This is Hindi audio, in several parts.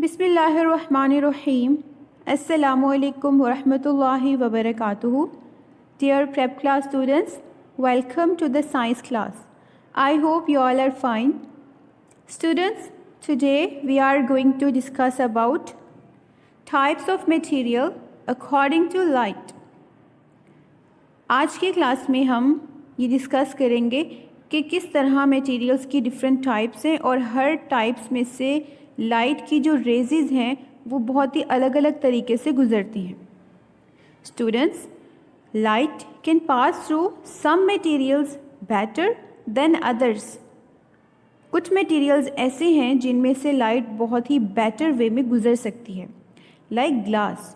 बिस्मिल्लाहिर्रहमानिर्रहीम। अस्सलामुअलैकुम वरहमतुल्लाहि वबरकातुहू। Dear prep class students, welcome to the science class. I hope you all are fine. Students, today we are going to discuss about types of material according to light. आज के क्लास में हम ये डिस्कस करेंगे कि किस तरह मटेरियल्स की डिफरेंट टाइप्स हैं और हर टाइप्स में से लाइट की जो रेजेस हैं वो बहुत ही अलग अलग तरीके से गुजरती हैं. Students, light can pass through some materials better than others. कुछ मटेरियल्स ऐसे हैं जिनमें से लाइट बहुत ही बेटर वे में गुजर सकती है, लाइक ग्लास.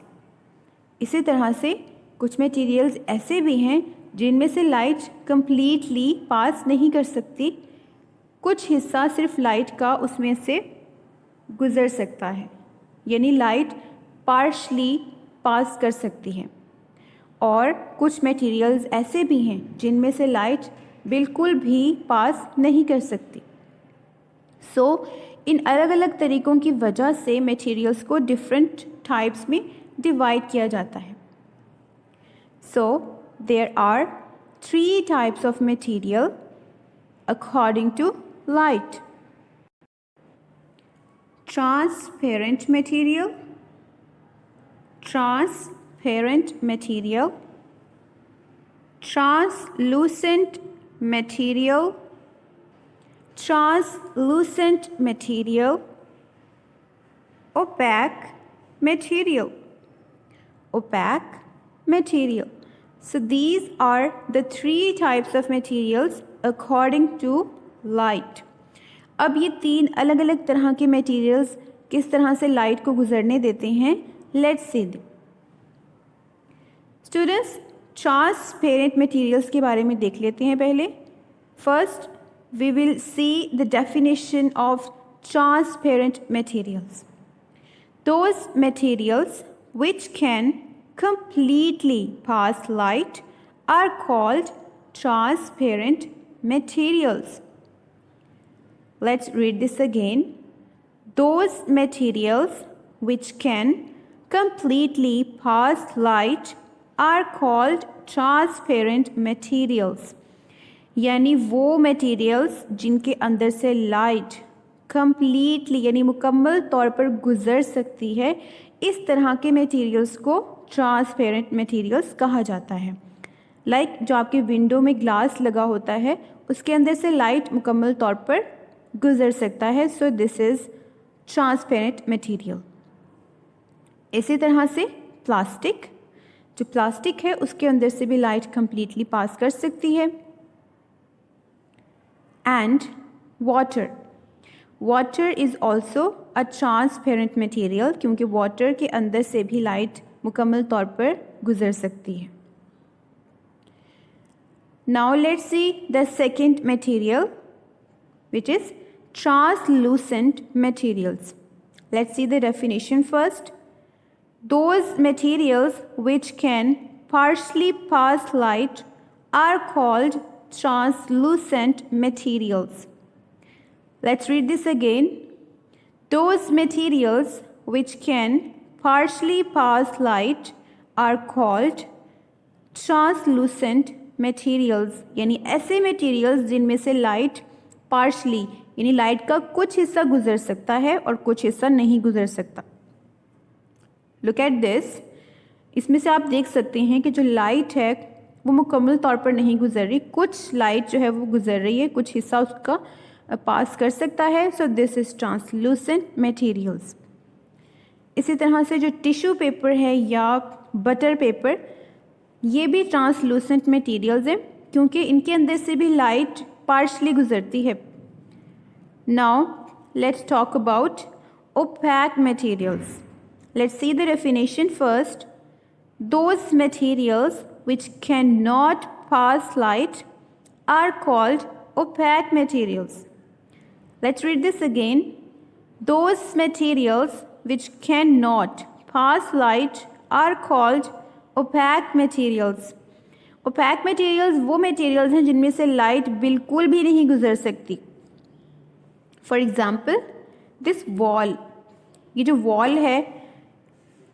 इसी तरह से कुछ मटेरियल्स ऐसे भी हैं जिनमें से लाइट कंप्लीटली पास नहीं कर सकती, कुछ हिस्सा सिर्फ लाइट का उसमें से गुज़र सकता है, यानी लाइट पार्शली पास कर सकती है. और कुछ मटेरियल्स ऐसे भी हैं जिनमें से लाइट बिल्कुल भी पास नहीं कर सकती. इन अलग अलग तरीक़ों की वजह से मटेरियल्स को डिफरेंट टाइप्स में डिवाइड किया जाता है. There are 3 types of material according to light. Transparent material, transparent material, translucent material, translucent material, opaque material, opaque material. So these are the 3 types of materials according to light. अब ये 3 अलग अलग तरह के मटेरियल्स किस तरह से लाइट को गुजरने देते हैं, let's see them. Students, transparent materials के बारे में देख लेते हैं पहले. First we will see the definition of transparent materials. Those materials which can completely pass light are called transparent materials. Let's read this again. Those materials which can completely pass light are called transparent materials. यानी वो materials जिनके अंदर से लाइट completely यानी मुकम्मल तौर पर गुजर सकती है, इस तरह के मटेरियल्स को ट्रांसपेरेंट मटेरियल्स कहा जाता है. लाइक जो आपके विंडो में ग्लास लगा होता है उसके अंदर से लाइट मुकम्मल तौर पर गुजर सकता है, so this is transparent material. इसी तरह से प्लास्टिक, जो प्लास्टिक है उसके अंदर से भी लाइट कंप्लीटली पास कर सकती है. And water, water is also a transparent material, क्योंकि वाटर के अंदर से भी लाइट मुकम्मल तौर पर गुजर सकती है. Now let's see the second material which is translucent materials. Let's see the definition first. Those materials which can partially pass light are called translucent materials. Let's read this again. Those materials which can partially pass light are called translucent materials. यानी ऐसे materials जिनमें से लाइट partially यानी लाइट का कुछ हिस्सा गुजर सकता है और कुछ हिस्सा नहीं गुजर सकता. Look at this. इसमें से आप देख सकते हैं कि जो लाइट है वो मुकम्मल तौर पर नहीं गुजर रही, कुछ लाइट जो है वो गुजर रही है, कुछ हिस्सा उसका पास कर सकता है. So this is translucent materials. इसी तरह से जो टिश्यू पेपर है या बटर पेपर, ये भी ट्रांसलूसेंट मटेरियल्स है क्योंकि इनके अंदर से भी लाइट पार्शली गुजरती है. Now let's talk about opaque materials. Let's see the definition first. Those materials which cannot pass light are called opaque materials. Let's read this again. Those materials which cannot pass light are called opaque materials. Opaque materials वो materials हैं जिनमें से light बिल्कुल भी नहीं गुजर सकती. For example, this wall, ये जो वॉल है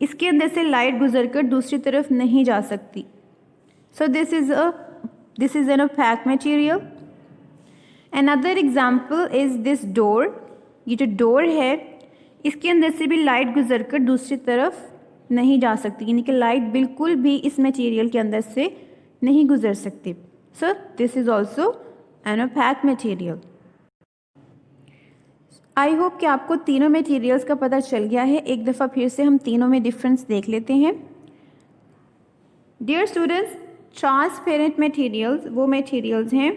इसके अंदर से लाइट गुजरकर दूसरी तरफ नहीं जा सकती. So this is an opaque material. Another example is this door. ये जो डोर है इसके अंदर से भी लाइट गुजरकर दूसरी तरफ नहीं जा सकती, यानी कि लाइट बिल्कुल भी इस मटेरियल के अंदर से नहीं गुजर सकती. So this is also an opaque material. I hope कि आपको तीनों मटेरियल्स का पता चल गया है. एक दफ़ा फिर से हम तीनों में डिफरेंस देख लेते हैं. डियर स्टूडेंट्स, ट्रांसपेरेंट मटेरियल्स वो मटेरियल्स हैं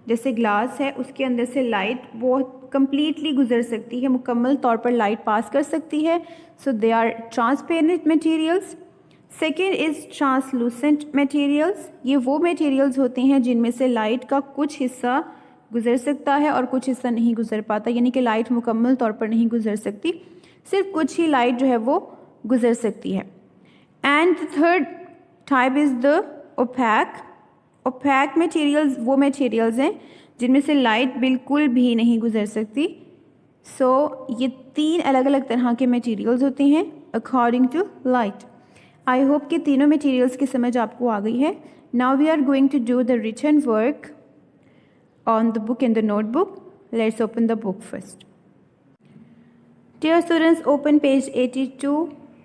जैसे ग्लास है, उसके अंदर से लाइट बहुत कम्प्लीटली गुजर सकती है, मुकम्मल तौर पर लाइट पास कर सकती है. So they are transparent materials. Second is translucent materials. ये वो मटेरियल्स होते हैं जिनमें से लाइट का कुछ हिस्सा गुजर सकता है और कुछ हिस्सा नहीं गुजर पाता, यानी कि लाइट मुकम्मल तौर पर नहीं गुजर सकती, सिर्फ कुछ ही लाइट जो है वो गुजर सकती है. And the third type is the opaque. Opaque materials वो मटेरियल्स हैं जिनमें से लाइट बिल्कुल भी नहीं गुजर सकती. सो ये तीन अलग अलग तरह के मटेरियल्स होते हैं according to light. I hope कि तीनों मटेरियल्स की समझ आपको आ गई है. Now we are going to do the written work on the book and the notebook. Let's open the book first. Dear students, open page 82.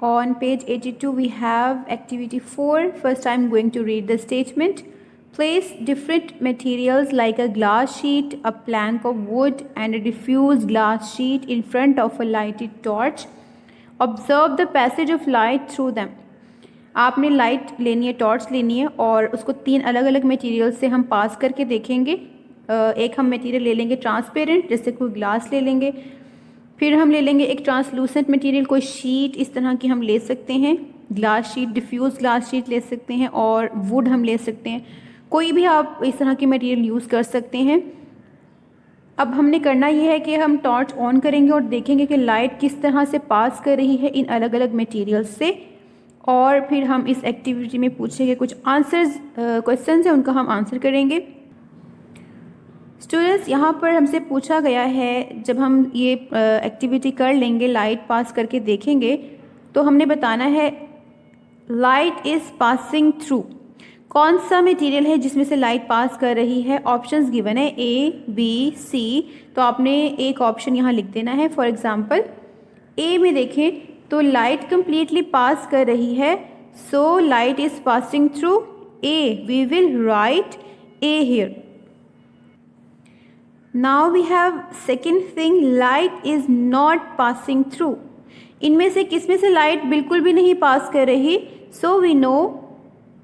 On page 82 we have activity 4. First I'm going to read the statement. Place different materials like a glass sheet, a plank of wood and a diffused glass sheet in front of a lighted torch. Observe the passage of light through them. आपने लाइट लेनी है, टॉर्च लेनी है और उसको तीन अलग अलग मटेरियल से हम पास करके देखेंगे. एक हम मटेरियल ले लेंगे ट्रांसपेरेंट, जैसे कोई ग्लास ले लेंगे. फिर हम ले लेंगे एक ट्रांसलूसेंट मटेरियल, कोई शीट इस तरह की हम ले सकते हैं, glass sheet, diffuse glass sheet ले सकते हैं, और वुड हम ले सकते हैं. कोई भी आप इस तरह की मटेरियल यूज़ कर सकते हैं. अब हमने करना ये है कि हम टॉर्च ऑन करेंगे और देखेंगे कि लाइट किस तरह से पास कर रही है इन अलग अलग मटेरियल्स से, और फिर हम इस एक्टिविटी में पूछेंगे कुछ आंसर्स, क्वेश्चन है उनका हम आंसर करेंगे. स्टूडेंट्स, यहाँ पर हमसे पूछा गया है, जब हम ये एक्टिविटी कर लेंगे, लाइट पास करके देखेंगे, तो हमने बताना है लाइट इज़ पासिंग थ्रू. कौन सा मटेरियल है जिसमें से लाइट पास कर रही है. ऑप्शंस गिवन है A, B, C. तो आपने एक ऑप्शन यहाँ लिख देना है. फॉर एग्जांपल A में देखें तो लाइट कम्प्लीटली पास कर रही है, so light is passing through A. We will write A here. Now we have second thing, light is not passing through. इनमें से किस में से लाइट बिल्कुल भी नहीं पास कर रही. So we know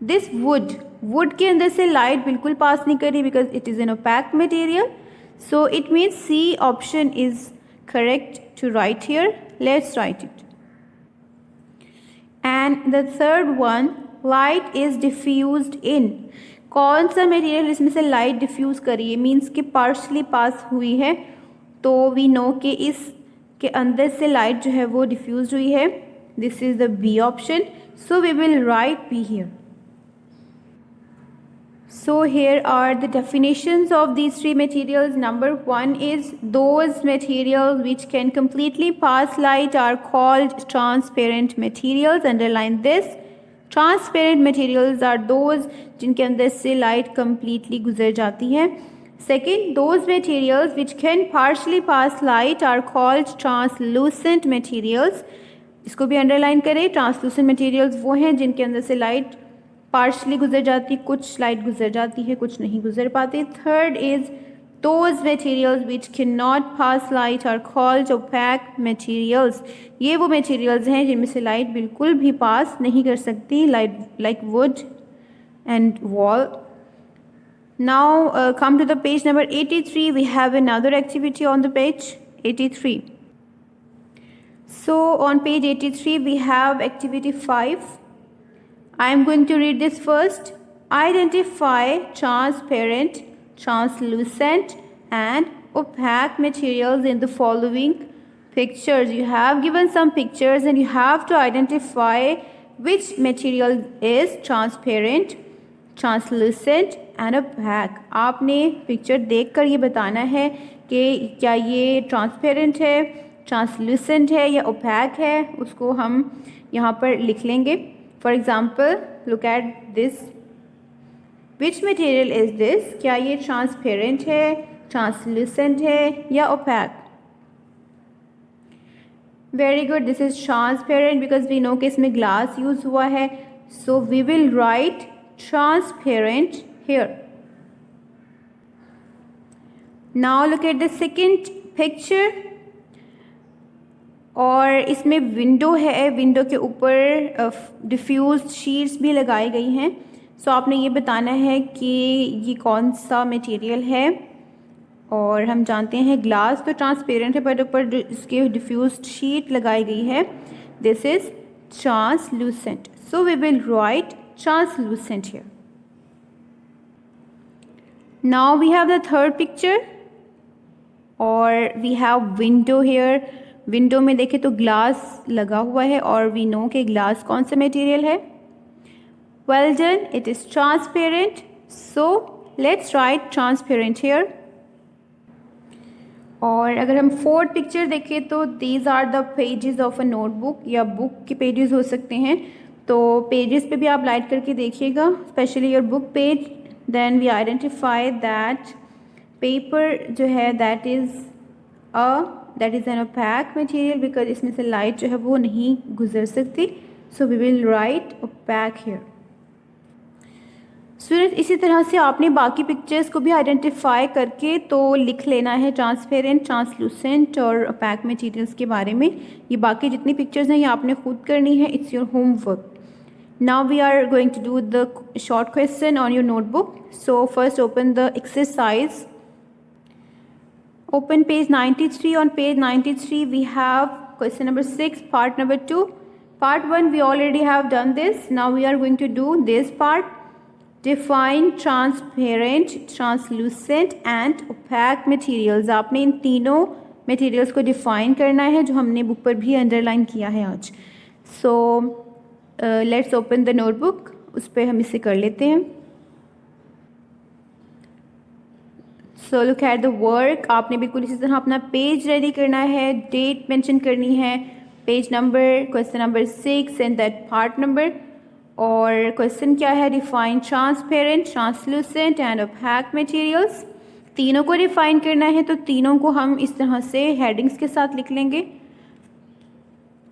this wood के अंदर से लाइट बिल्कुल पास नहीं कर रही because it is an opaque material. So it means C option is correct to write here. Let's write it. And the third one, light is diffused in. कौन सा मटेरियल इसमें से लाइट डिफ्यूज़ करी है, मीन्स कि पार्शली पास हुई है. तो वी नो कि इसके अंदर से लाइट जो है वो डिफ्यूज हुई है. This is the B option. So we will write B here. So here are the definitions of these three materials. Number 1 is those materials which can completely pass light are called transparent materials. Underline this. Transparent materials are those जिनके अंदर से लाइट completely गुजर जाती है. Second, those materials which can partially pass light are called translucent materials. इसको भी अंडरलाइन करें. ट्रांसलूसेंट मटेरियल्स वो हैं जिनके अंदर से लाइट पार्शली गुजर जाती, कुछ लाइट गुजर जाती है, कुछ नहीं गुजर पाती. Third is those materials which cannot pass light are called opaque materials. ये वो मटेरियल्स हैं जिनमें से लाइट बिल्कुल भी पास नहीं कर सकती, like wood and wall. Now come to the page number 83. We have another activity on the page 83. So on page 83 we have activity 5. I am going to read this first. Identify transparent, translucent and opaque materials in the following pictures. You have given some pictures and you have to identify which material is transparent, translucent and opaque. आपने पिक्चर देखकर ये बताना है कि क्या ये ट्रांसपेरेंट है, ट्रांसलूसेंट है या ओपैक है, उसको हम यहाँ पर लिख लेंगे. For example look at this. Which material is this? क्या ये ट्रांसपेरेंट है, ट्रांसलूसेंट है या opaque? Very good, this is transparent because we know कि इसमें ग्लास यूज हुआ है. So we will write transparent here. Now look at the second picture. और इसमें विंडो है, विंडो के ऊपर डिफ्यूज शीट्स भी लगाई गई हैं. सो आपने ये बताना है कि ये कौन सा मटेरियल है. और हम जानते हैं ग्लास तो ट्रांसपेरेंट है, बट ऊपर इसके डिफ्यूज शीट लगाई गई है. This is translucent. So we will write translucent here. Now we have the third picture और we have window here. Window में देखें तो ग्लास लगा हुआ है और वी नो कि ग्लास कौन सा मटेरियल है. Well done, it is transparent. So let's write transparent here. और अगर हम फोर्थ पिक्चर देखें तो these are the pages of a notebook, या बुक के पेजेस हो सकते हैं. तो पेजेस पे भी आप लाइट करके देखिएगा, specially your book page. Then we identify that paper जो है that is an opaque material because इसमें से लाइट जो है वो नहीं गुजर सकती. So we will write opaque here. Student, इसी तरह से आपने बाकी पिक्चर्स को भी आइडेंटिफाई करके तो लिख लेना है ट्रांसपेरेंट, ट्रांसलूसेंट और ओपैक मटेरियल्स के बारे में. ये बाकी जितनी पिक्चर्स हैं ये आपने खुद करनी है. It's your homework. Now we are going to do the short question on your notebook. So first open the exercise. Open page 93. On page 93 we have question number 6, part number 2. Part 1 we already have done this. Now we are going to do this part. Define transparent, translucent and opaque materials. आपने इन तीनों materials को define करना है जो हमने बुक पर भी underline किया है आज. So let's open the notebook. उस पर हम इसे कर लेते हैं. So look at the work. आपने बिल्कुल इसी तरह अपना पेज रेडी करना है, डेट मेंशन करनी है, page number, question number 6 and that part number. और क्वेश्चन क्या है? Define transparent, translucent and opaque materials. तीनों को डिफाइन करना है तो तीनों को हम इस तरह से हेडिंग्स के साथ लिख लेंगे.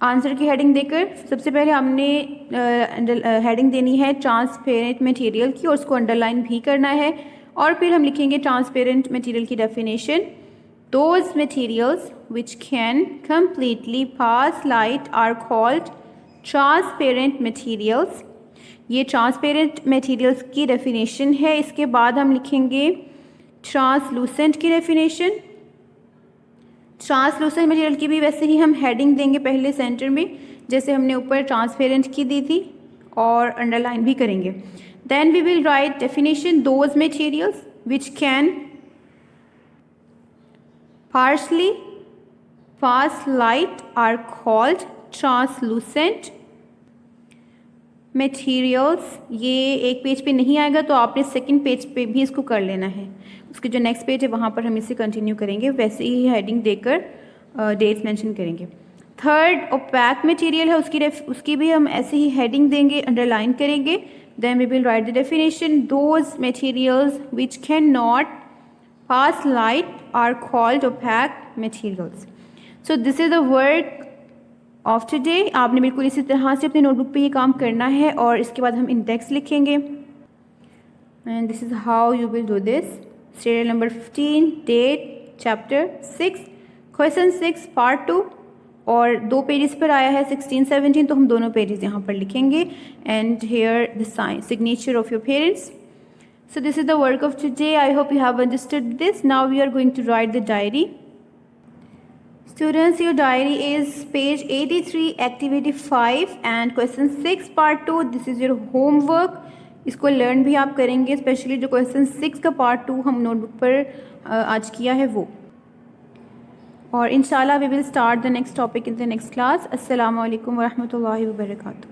आंसर की हेडिंग देकर सबसे पहले हमने हेडिंग देनी है ट्रांसपेरेंट मटेरियल की और उसको अंडरलाइन भी करना है. और फिर हम लिखेंगे ट्रांसपेरेंट मटेरियल की definition. Those materials which can completely pass light are called transparent materials. ये ट्रांसपेरेंट मटेरियल्स की डेफिनेशन है. इसके बाद हम लिखेंगे ट्रांसलूसेंट की डेफिनेशन. ट्रांसलूसेंट मटेरियल की भी वैसे ही हम हेडिंग देंगे पहले सेंटर में, जैसे हमने ऊपर ट्रांसपेरेंट की दी थी, और अंडरलाइन भी करेंगे. Then we will write definition. Those materials which can partially pass light are called translucent materials. ये एक पेज पे नहीं आएगा तो आपने सेकंड पेज पे भी इसको कर लेना है. उसके जो नेक्स्ट पेज है वहाँ पर हम इसे कंटिन्यू करेंगे, वैसे ही हेडिंग देकर डेट्स मेंशन करेंगे. थर्ड ओपैक मटेरियल है, उसकी भी हम ऐसे ही हेडिंग देंगे, अंडरलाइन करेंगे. Then we will write the definition. Those materials which cannot pass light are called opaque materials. So this is the work of today. आपने बिल्कुल इसी तरह से अपने नोटबुक पे ये काम करना है और इसके बाद हम इंडेक्स लिखेंगे. And this is how you will do this. Serial number 15, date, chapter 6, question 6, part 2. और 2 पेजेस पर आया है 16, 17, तो हम दोनों पेजेस यहाँ पर लिखेंगे. And here the sign signature of your parents. So this is the work of today. I hope you have understood this. Now we are going to write the diary. Students, your diary is page 83, activity 5 and question 6, part 2. This is your homework. इसको लर्न भी आप करेंगे, स्पेशली जो क्वेश्चन 6 का पार्ट 2 हम नोटबुक पर आज किया है वो. और इंशाल्लाह we will start the next topic in the next class. अस्सलामु अलैकुम व रहमतुल्लाहि व बरकातुहू.